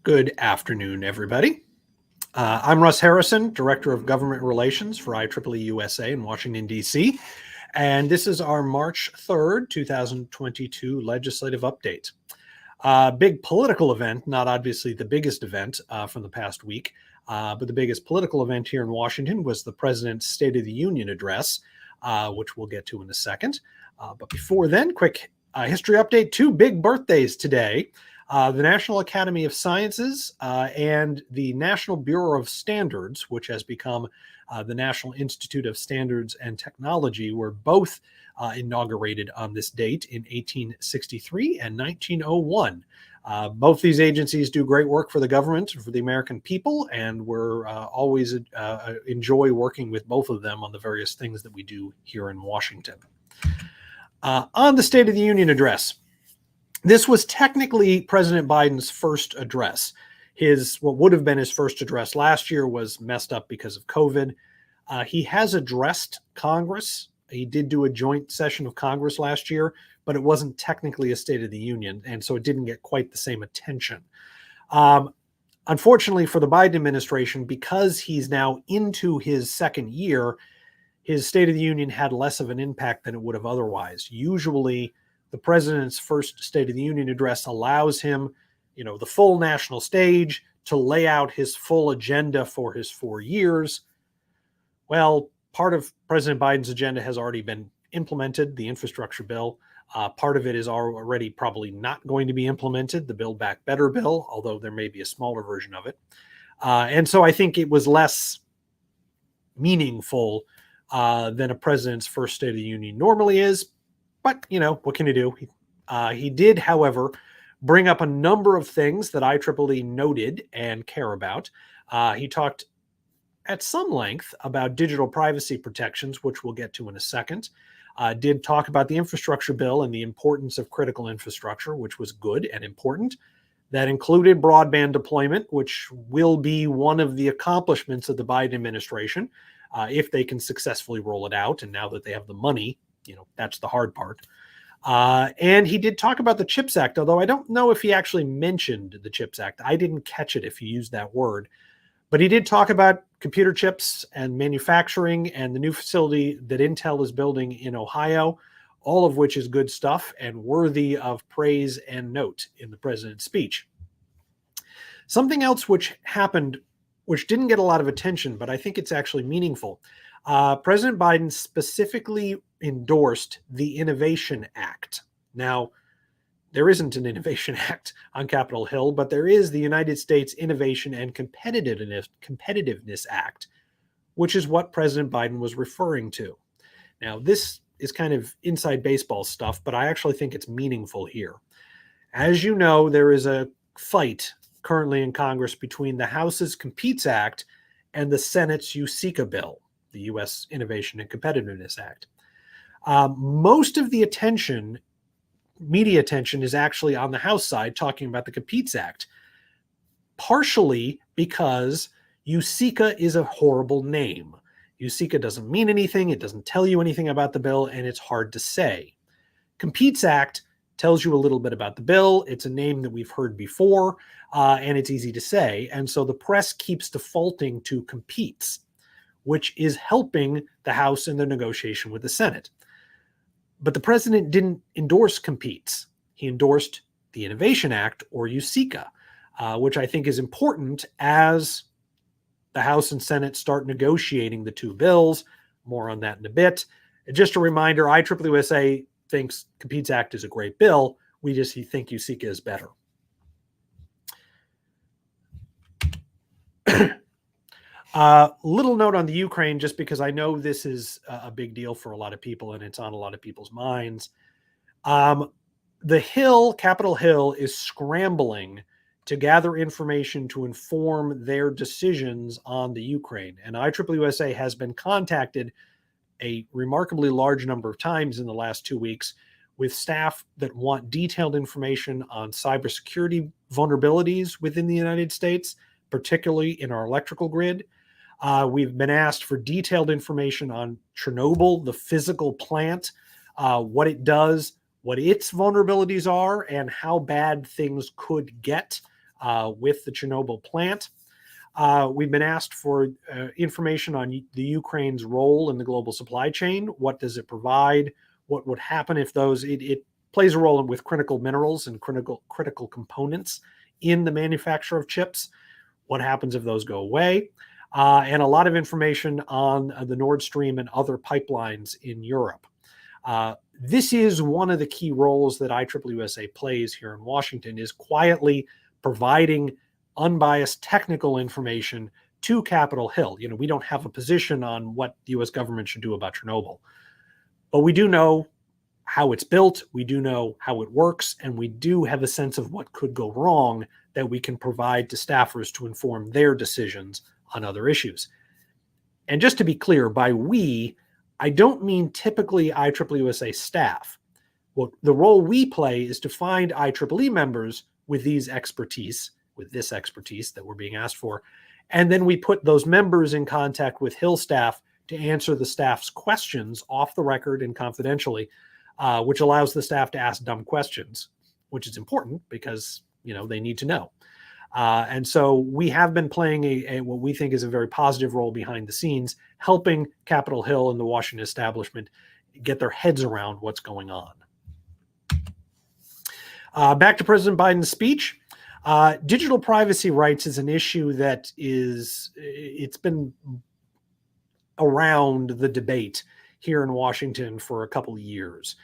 Good afternoon, everybody. I'm Russ Harrison, Director of Government Relations for IEEE-USA in Washington, D.C., and this is our March 3rd, 2022 legislative update. Big political event, not obviously the biggest event from the past week, but the biggest political event here in Washington was the President's State of the Union address, which we'll get to in a second. But before then, quick history update. Two big birthdays today. The National Academy of Sciences and the National Bureau of Standards, which has become the National Institute of Standards and Technology, were both inaugurated on this date in 1863 and 1901. Both these agencies do great work for the government, for the American people, and we're always enjoy working with both of them on the various things that we do here in Washington. On the State of the Union address, this was technically President Biden's first address. What would have been his first address last year was messed up because of COVID. He has addressed Congress. He did do a joint session of Congress last year, but it wasn't technically a State of the Union, and so it didn't get quite the same attention. Unfortunately for the Biden administration, because he's now into his second year, his State of the Union had less of an impact than it would have otherwise. Usually, the president's first State of the Union address allows him, the full national stage to lay out his full agenda for his 4 years. Well, part of President Biden's agenda has already been implemented, the infrastructure bill. Part of it is already probably not going to be implemented, the Build Back Better bill, although there may be a smaller version of it. And so I think it was less meaningful than a president's first State of the Union normally is. But, what can you do? He did, however, bring up a number of things that IEEE noted and care about. He talked at some length about digital privacy protections, which we'll get to in a second. Did talk about the infrastructure bill and the importance of critical infrastructure, which was good and important. That included broadband deployment, which will be one of the accomplishments of the Biden administration if they can successfully roll it out. And now that they have the money, that's the hard part. And he did talk about the CHIPS Act, although I don't know if he actually mentioned the CHIPS Act. I didn't catch it if he used that word. But he did talk about computer chips and manufacturing and the new facility that Intel is building in Ohio, all of which is good stuff and worthy of praise and note in the president's speech. Something else which happened, which didn't get a lot of attention, but I think it's actually meaningful. President Biden specifically endorsed the Innovation Act. Now, there isn't an Innovation Act on Capitol Hill, but there is the United States Innovation and Competitiveness Act, which is what President Biden was referring to. Now, this is kind of inside baseball stuff, but I actually think it's meaningful here. As you know, there is a fight currently in Congress between the House's Competes Act and the Senate's USICA bill, the U.S. Innovation and Competitiveness Act. Most of the attention, media attention, is actually on the House side talking about the Competes Act, partially because USICA is a horrible name. USICA doesn't mean anything, it doesn't tell you anything about the bill, and it's hard to say. Competes Act tells you a little bit about the bill. It's a name that we've heard before, and it's easy to say. And so the press keeps defaulting to Competes, which is helping the House in the negotiation with the Senate. But the president didn't endorse Competes. He endorsed the Innovation Act, or USICA, which I think is important as the House and Senate start negotiating the two bills. More on that in a bit. And just a reminder, IEEE-USA thinks Competes Act is a great bill. We just think USICA is better. Little note on the Ukraine, just because I know this is a big deal for a lot of people and it's on a lot of people's minds. The Hill, Capitol Hill, is scrambling to gather information to inform their decisions on the Ukraine. And IEEE-USA has been contacted a remarkably large number of times in the last 2 weeks with staff that want detailed information on cybersecurity vulnerabilities within the United States, particularly in our electrical grid. We've been asked for detailed information on Chernobyl, the physical plant, what it does, what its vulnerabilities are, and how bad things could get with the Chernobyl plant. We've been asked for information on the Ukraine's role in the global supply chain. What does it provide? What would happen if it plays a role with critical minerals and critical components in the manufacture of chips. What happens if those go away? And a lot of information on the Nord Stream and other pipelines in Europe. This is one of the key roles that IEEE-USA plays here in Washington, is quietly providing unbiased technical information to Capitol Hill. We don't have a position on what the U.S. government should do about Chernobyl, but we do know how it's built, we do know how it works, and we do have a sense of what could go wrong that we can provide to staffers to inform their decisions on other issues. And just to be clear, by we, I don't mean typically IEEE-USA staff. Well, the role we play is to find IEEE members with this expertise that we're being asked for, and then we put those members in contact with Hill staff to answer the staff's questions off the record and confidentially, which allows the staff to ask dumb questions, which is important because they need to know. And so we have been playing what we think is a very positive role behind the scenes, helping Capitol Hill and the Washington establishment get their heads around what's going on. Back to President Biden's speech. Digital privacy rights is an issue that it's been around the debate here in Washington for a couple of years.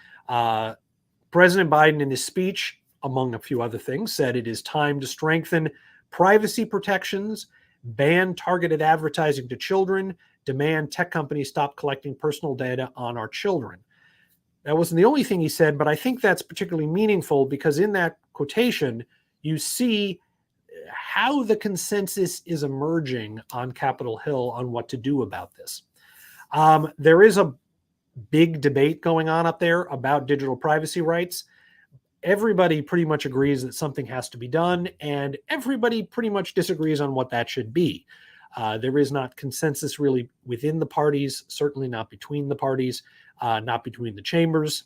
President Biden in his speech, among a few other things, said it is time to strengthen privacy protections, ban targeted advertising to children, demand tech companies stop collecting personal data on our children. That wasn't the only thing he said, but I think that's particularly meaningful because in that quotation, you see how the consensus is emerging on Capitol Hill on what to do about this. There is a big debate going on up there about digital privacy rights. Everybody pretty much agrees that something has to be done, and everybody pretty much disagrees on what that should be. There is not consensus really within the parties, certainly not between the parties, not between the chambers.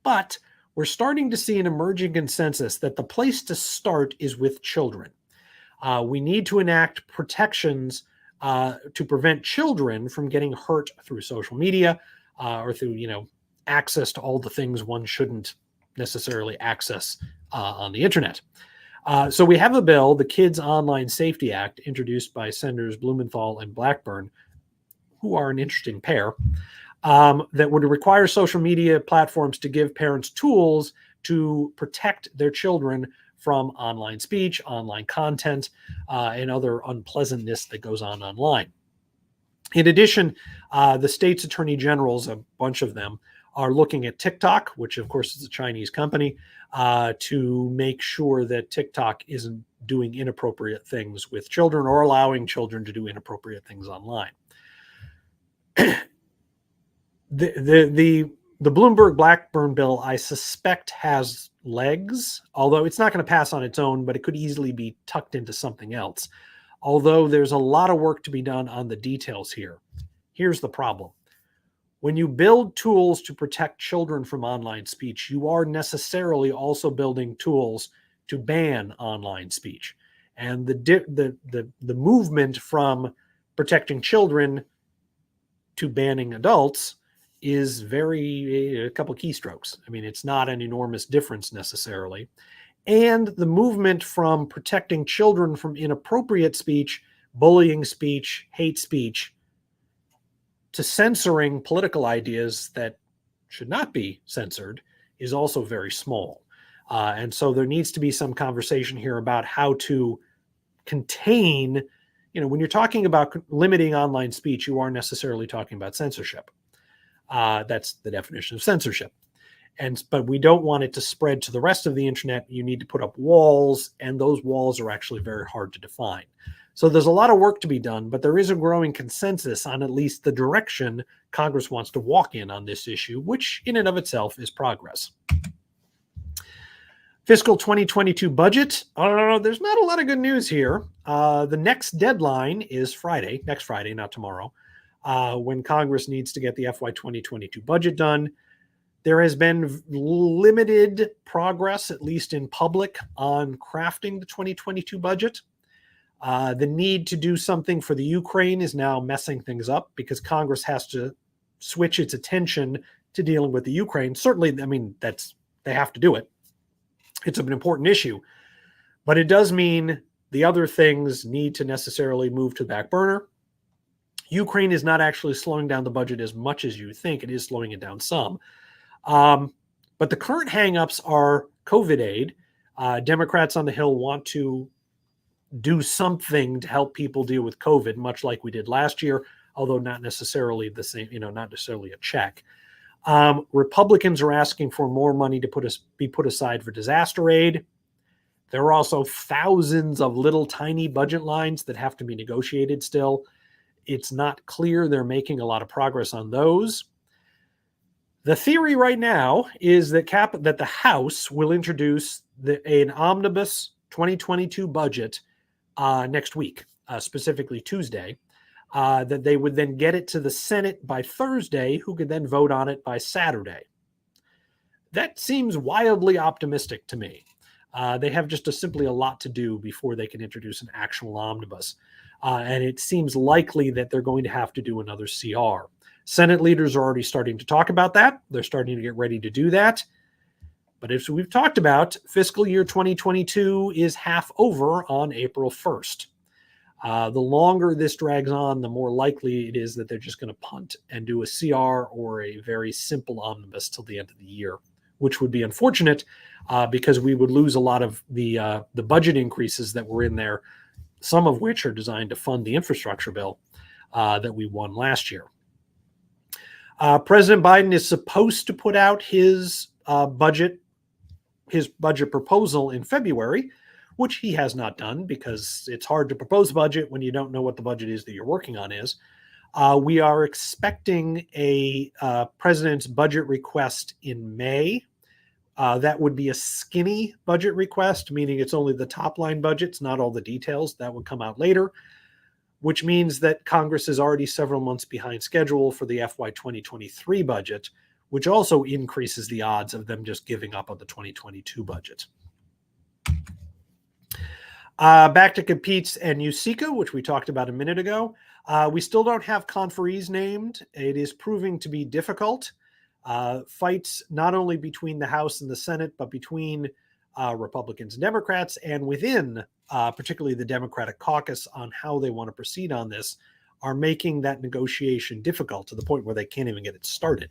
But we're starting to see an emerging consensus that the place to start is with children. We need to enact protections to prevent children from getting hurt through social media or through, access to all the things one shouldn't necessarily access on the internet. So we have a bill, the Kids Online Safety Act, introduced by Senators Blumenthal and Blackburn, who are an interesting pair, that would require social media platforms to give parents tools to protect their children from online speech, online content, and other unpleasantness that goes on online. In addition, the state's attorney generals, a bunch of them, are looking at TikTok, which of course is a Chinese company, to make sure that TikTok isn't doing inappropriate things with children or allowing children to do inappropriate things online. The Bloomberg-Blackburn bill, I suspect, has legs, although it's not going to pass on its own, but it could easily be tucked into something else. Although there's a lot of work to be done on the details here. Here's the problem. When you build tools to protect children from online speech, you are necessarily also building tools to ban online speech. And the movement from protecting children to banning adults is a couple keystrokes. I mean, it's not an enormous difference necessarily. And the movement from protecting children from inappropriate speech, bullying speech, hate speech, to censoring political ideas that should not be censored is also very small. And so there needs to be some conversation here about how to contain, when you're talking about limiting online speech, you aren't necessarily talking about censorship. That's the definition of censorship. But we don't want it to spread to the rest of the internet. You need to put up walls, and those walls are actually very hard to define. So there's a lot of work to be done, but there is a growing consensus on at least the direction Congress wants to walk in on this issue, which in and of itself is progress. Fiscal 2022 budget. There's not a lot of good news here. The next deadline is Friday, next Friday, not tomorrow, when Congress needs to get the FY 2022 budget done. There has been limited progress, at least in public, on crafting the 2022 budget. The need to do something for the Ukraine is now messing things up because Congress has to switch its attention to dealing with the Ukraine. Certainly, I mean, they have to do it. It's an important issue. But it does mean the other things need to necessarily move to the back burner. Ukraine is not actually slowing down the budget as much as you think. It is slowing it down some. But the current hangups are COVID aid. Democrats on the Hill want to do something to help people deal with COVID, much like we did last year, although not necessarily the same, not necessarily a check. Republicans are asking for more money to be put aside for disaster aid. There are also thousands of little tiny budget lines that have to be negotiated still. It's not clear they're making a lot of progress on those. The theory right now is that the House will introduce an omnibus 2022 budget next week, specifically Tuesday, that they would then get it to the Senate by Thursday, who could then vote on it by Saturday. That seems wildly optimistic to me. They have just simply a lot to do before they can introduce an actual omnibus. And it seems likely that they're going to have to do another CR. Senate leaders are already starting to talk about that. They're starting to get ready to do that. But as we've talked about, fiscal year 2022 is half over on April 1st. The longer this drags on, the more likely it is that they're just going to punt and do a CR or a very simple omnibus till the end of the year, which would be unfortunate because we would lose a lot of the budget increases that were in there, some of which are designed to fund the infrastructure bill that we won last year. President Biden is supposed to put out his budget proposal in February, which he has not done because it's hard to propose a budget when you don't know what the budget is that you're working on is. We are expecting a president's budget request in May. That would be a skinny budget request, meaning it's only the top line budgets, not all the details. That would come out later, which means that Congress is already several months behind schedule for the FY 2023 budget, which also increases the odds of them just giving up on the 2022 budget. Back to Competes and USICA, which we talked about a minute ago. We still don't have conferees named. It is proving to be difficult. Fights not only between the House and the Senate, but between Republicans and Democrats, and within particularly the Democratic caucus on how they want to proceed on this, are making that negotiation difficult to the point where they can't even get it started.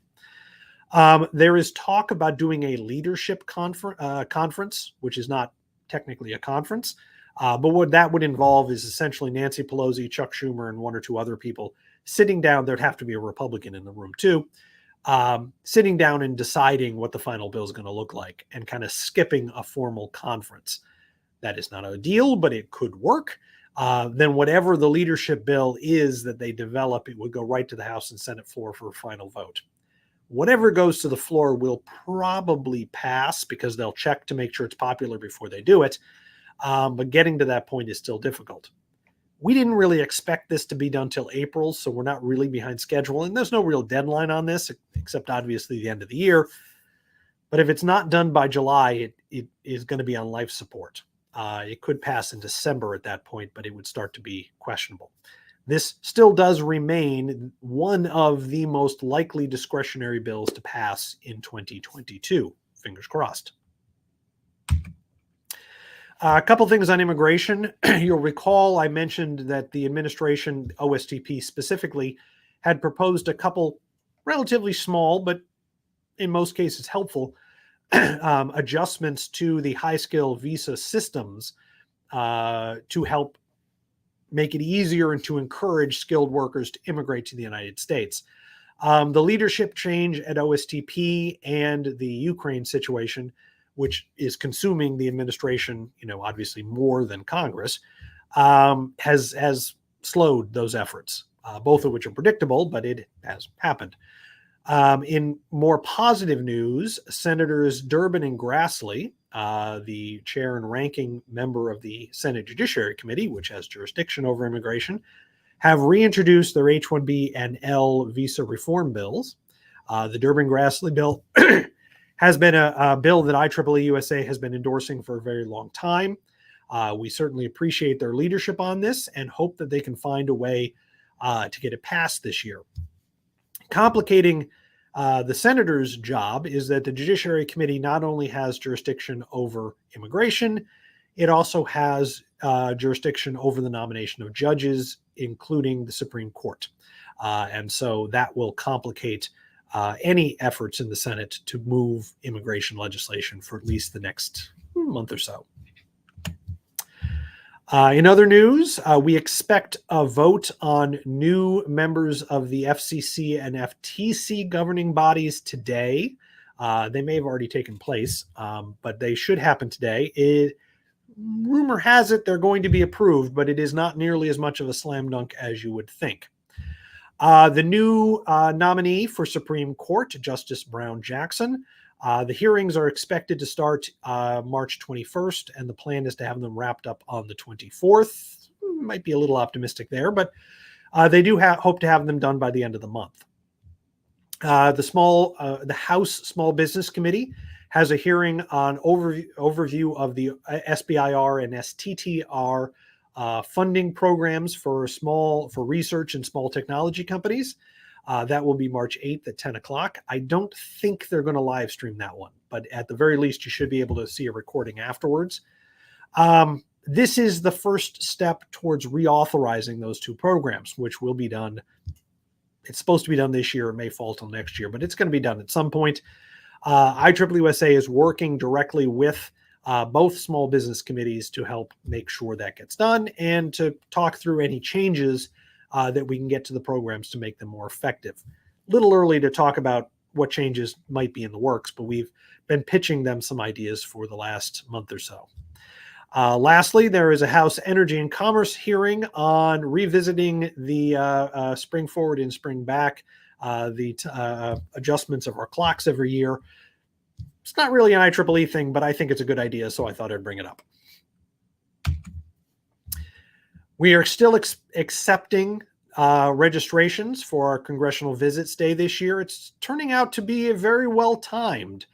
There is talk about doing a leadership conference, which is not technically a conference, but what that would involve is essentially Nancy Pelosi, Chuck Schumer, and one or two other people sitting down. There'd have to be a Republican in the room too, sitting down and deciding what the final bill is going to look like and kind of skipping a formal conference. That is not ideal, but it could work. Then whatever the leadership bill is that they develop, it would go right to the House and Senate floor for a final vote. Whatever goes to the floor will probably pass because they'll check to make sure it's popular before they do it. But getting to that point is still difficult. We didn't really expect this to be done till April, so we're not really behind schedule. And there's no real deadline on this, except obviously the end of the year. But if it's not done by July, it is going to be on life support. It could pass in December at that point, but it would start to be questionable. This still does remain one of the most likely discretionary bills to pass in 2022. Fingers crossed. A couple things on immigration. You'll recall I mentioned that the administration, OSTP specifically, had proposed a couple relatively small, but in most cases helpful, adjustments to the high-skill visa systems to help make it easier and to encourage skilled workers to immigrate to the United States. The leadership change at OSTP and the Ukraine situation, which is consuming the administration, obviously more than Congress, has slowed those efforts, both of which are predictable, but it has happened. In more positive news, Senators Durbin and Grassley, the chair and ranking member of the Senate Judiciary Committee, which has jurisdiction over immigration, have reintroduced their H-1B and L visa reform bills. The Durbin-Grassley bill has been a bill that IEEE-USA has been endorsing for a very long time. We certainly appreciate their leadership on this and hope that they can find a way to get it passed this year. Complicating the senator's job is that the Judiciary Committee not only has jurisdiction over immigration, it also has jurisdiction over the nomination of judges, including the Supreme Court. And so that will complicate any efforts in the Senate to move immigration legislation for at least the next month or so. In other news, we expect a vote on new members of the FCC and FTC governing bodies today. They may have already taken place, but they should happen today. Rumor has it they're going to be approved, but it is not nearly as much of a slam dunk as you would think. The new nominee for Supreme Court, Justice Brown Jackson, the hearings are expected to start March 21st, and the plan is to have them wrapped up on the 24th. Might be a little optimistic there, but they do hope to have them done by the end of the month. The House Small Business Committee has a hearing on overview of the SBIR and STTR funding programs for research and small technology companies. That will be March 8th at 10 o'clock. I don't think they're going to live stream that one, but at the very least, you should be able to see a recording afterwards. This is the first step towards reauthorizing those two programs, which will be done. It's supposed to be done this year. It may fall till next year, but it's going to be done at some point. IEEE-USA is working directly with both small business committees to help make sure that gets done and to talk through any changes that we can get to the programs to make them more effective. A little early to talk about what changes might be in the works, but we've been pitching them some ideas for the last month or so. Lastly, there is a House Energy and Commerce hearing on revisiting the spring forward and spring back, the adjustments of our clocks every year. It's not really an IEEE thing, but I think it's a good idea, so I thought I'd bring it up. We are still accepting registrations for our Congressional Visits Day this year. It's turning out to be very well timed.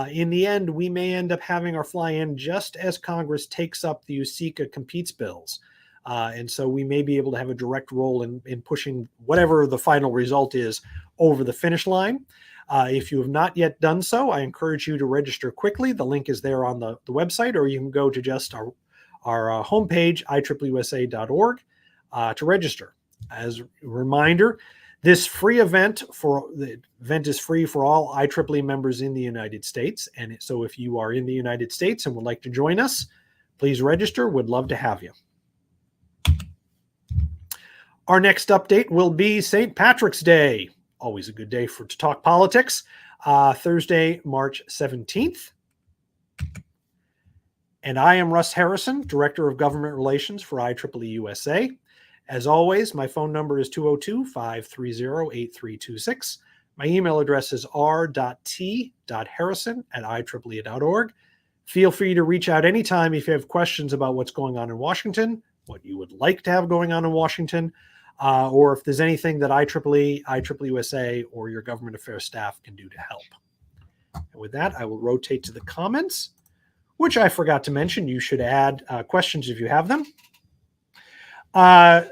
In the end, we may end up having our fly-in just as Congress takes up the USICA competes bills. And so we may be able to have a direct role in pushing whatever the final result is over the finish line. If you have not yet done so, I encourage you to register quickly. The link is there on the website, or you can go to just our homepage, IEEEUSA.org, to register. As a reminder, this free event is free for all IEEE members in the United States. And so if you are in the United States and would like to join us, please register. Would love to have you. Our next update will be St. Patrick's Day. Always a good day to talk politics. Thursday, March 17th. And I am Russ Harrison, Director of Government Relations for IEEE-USA. As always, my phone number is 202-530-8326. My email address is r.t.harrison@IEEE.org. Feel free to reach out anytime if you have questions about what's going on in Washington, what you would like to have going on in Washington, or if there's anything that IEEE-USA, or your government affairs staff can do to help. And with that, I will rotate to the comments, which I forgot to mention. You should add questions if you have them.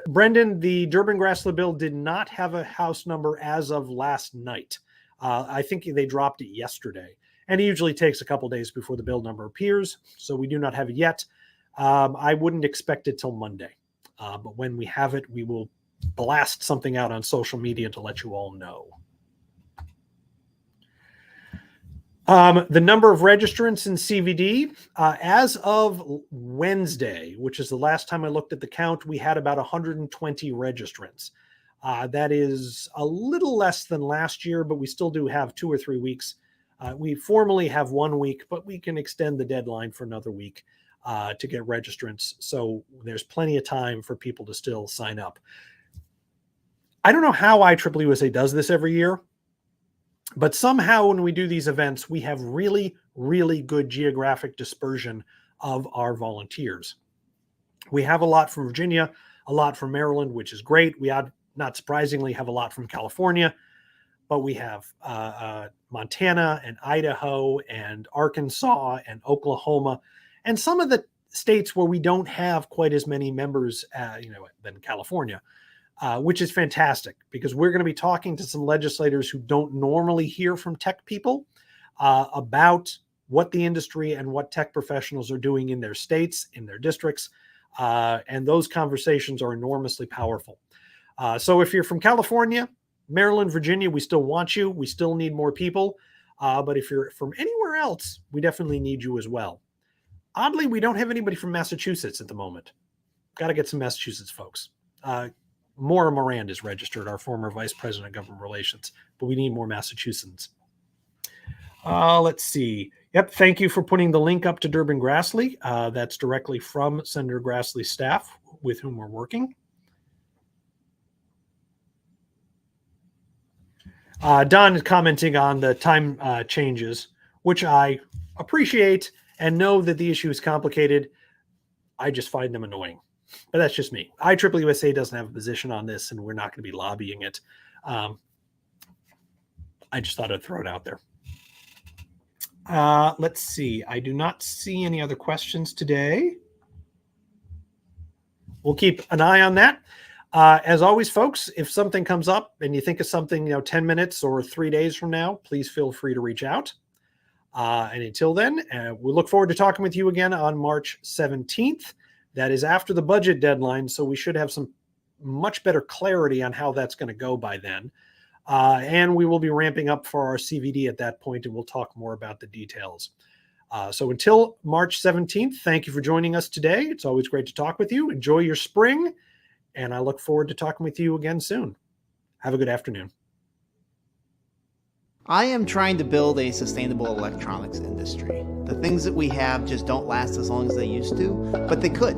Brendan, the Durbin-Grassley bill did not have a House number as of last night. I think they dropped it yesterday. And it usually takes a couple days before the bill number appears, so we do not have it yet. I wouldn't expect it till Monday. But when we have it, we will blast something out on social media to let you all know. The number of registrants in CVD, as of Wednesday, which is the last time I looked at the count, we had about 120 registrants. That is a little less than last year, but we still do have 2 or 3 weeks. We formally have 1 week, but we can extend the deadline for another week to get registrants. So there's plenty of time for people to still sign up. I don't know how IEEE-USA does this every year, but somehow when we do these events, we have really, really good geographic dispersion of our volunteers. We have a lot from Virginia, a lot from Maryland, which is great. We not surprisingly have a lot from California, but we have Montana and Idaho and Arkansas and Oklahoma, and some of the states where we don't have quite as many members, than California, which is fantastic because we're going to be talking to some legislators who don't normally hear from tech people about what the industry and what tech professionals are doing in their states, in their districts, and those conversations are enormously powerful. So if you're from California, Maryland, Virginia, we still want you. We still need more people. But if you're from anywhere else, we definitely need you as well. Oddly, we don't have anybody from Massachusetts at the moment. Got to get some Massachusetts folks. Maura Morand is registered, our former Vice President of Government Relations, but we need more Massachusetts. Let's see. Yep, thank you for putting the link up to Durbin Grassley. That's directly from Senator Grassley's staff with whom we're working. Don is commenting on the time changes, which I appreciate and know that the issue is complicated. I just find them annoying, but that's just me. IEEE-USA doesn't have a position on this, and we're not going to be lobbying it. I just thought I'd throw it out there. Let's see. I do not see any other questions today. We'll keep an eye on that. As always, folks, if something comes up and you think of something, 10 minutes or 3 days from now, please feel free to reach out. And until then, we look forward to talking with you again on March 17th. That is after the budget deadline, so we should have some much better clarity on how that's going to go by then. And we will be ramping up for our CVD at that point, and we'll talk more about the details. So until March 17th, thank you for joining us today. It's always great to talk with you. Enjoy your spring, and I look forward to talking with you again soon. Have a good afternoon. I am trying to build a sustainable electronics industry. The things that we have just don't last as long as they used to, but they could.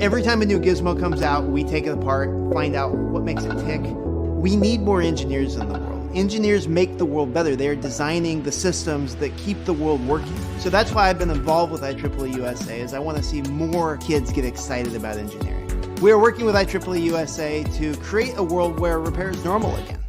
Every time a new gizmo comes out, we take it apart, find out what makes it tick. We need more engineers in the world. Engineers make the world better. They're designing the systems that keep the world working. So that's why I've been involved with IEEE-USA, is I want to see more kids get excited about engineering. We are working with IEEE-USA to create a world where repair is normal again.